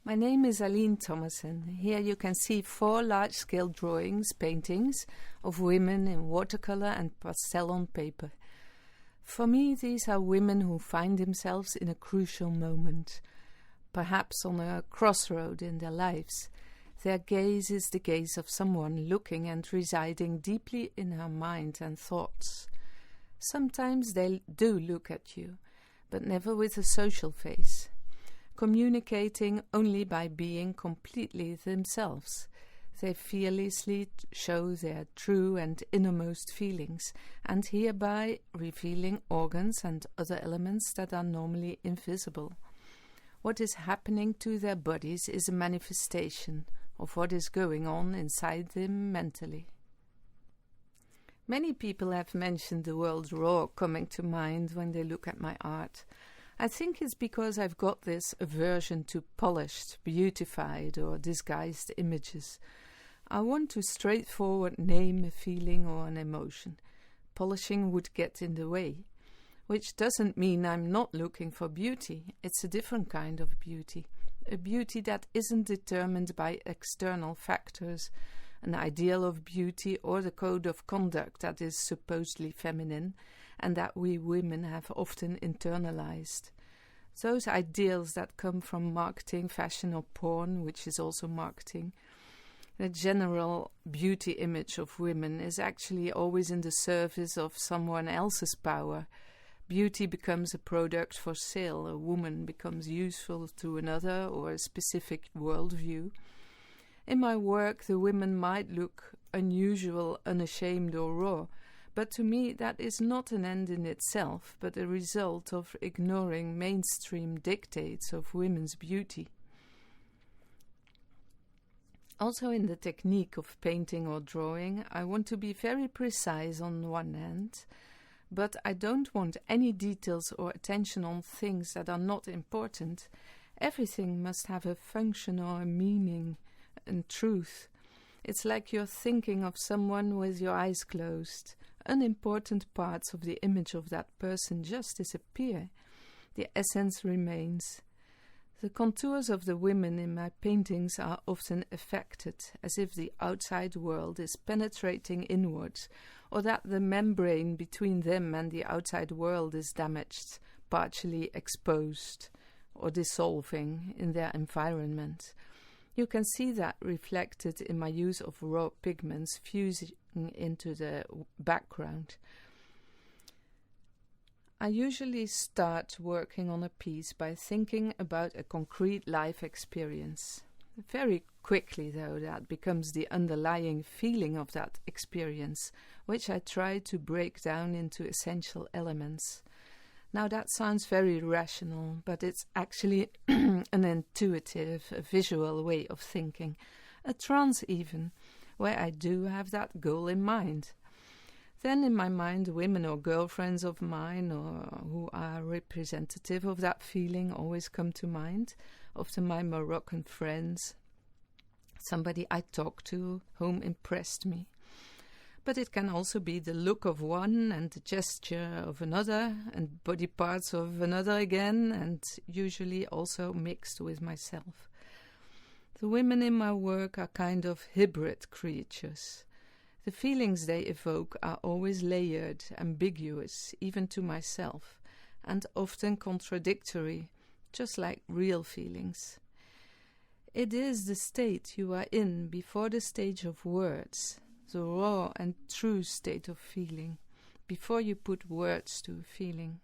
My name is Aline Thomassen. Here you can see 4 large-scale drawings, paintings of women in watercolor and pastel on paper. For me, these are women who find themselves in a crucial moment, perhaps on a crossroad in their lives. Their gaze is the gaze of someone looking and residing deeply in her mind and thoughts. Sometimes they do look at you, but never with a social face, communicating only by being completely themselves. They fearlessly show their true and innermost feelings, and hereby revealing organs and other elements that are normally invisible. What is happening to their bodies is a manifestation of what is going on inside them mentally. Many people have mentioned the word raw coming to mind when they look at my art. I think it's because I've got this aversion to polished, beautified or disguised images. I want to straightforward name a feeling or an emotion. Polishing would get in the way, which doesn't mean I'm not looking for beauty. It's a different kind of beauty, a beauty that isn't determined by external factors, an ideal of beauty or the code of conduct that is supposedly feminine and that we women have often internalized. Those ideals that come from marketing, fashion or porn, which is also marketing. The general beauty image of women is actually always in the service of someone else's power. Beauty becomes a product for sale. A woman becomes useful to another or a specific worldview. In my work, the women might look unusual, unashamed or raw, but to me that is not an end in itself, but a result of ignoring mainstream dictates of women's beauty. Also in the technique of painting or drawing, I want to be very precise on one hand, but I don't want any details or attention on things that are not important. Everything must have a function or a meaning and truth. It's like you're thinking of someone with your eyes closed. Unimportant parts of the image of that person just disappear. The essence remains. The contours of the women in my paintings are often affected, as if the outside world is penetrating inwards, or that the membrane between them and the outside world is damaged, partially exposed, or dissolving in their environment. You can see that reflected in my use of raw pigments fusing into the background. I usually start working on a piece by thinking about a concrete life experience. Very quickly, though, that becomes the underlying feeling of that experience, which I try to break down into essential elements. Now that sounds very rational, but it's actually an intuitive, a visual way of thinking, a trance even, where I do have that goal in mind. Then in my mind, women or girlfriends of mine or who are representative of that feeling always come to mind, often my Moroccan friends, somebody I talked to whom impressed me. But it can also be the look of one and the gesture of another and body parts of another again, and usually also mixed with myself. The women in my work are kind of hybrid creatures. The feelings they evoke are always layered, ambiguous, even to myself, and often contradictory, just like real feelings. It is the state you are in before the stage of words, the raw and true state of feeling, before you put words to a feeling.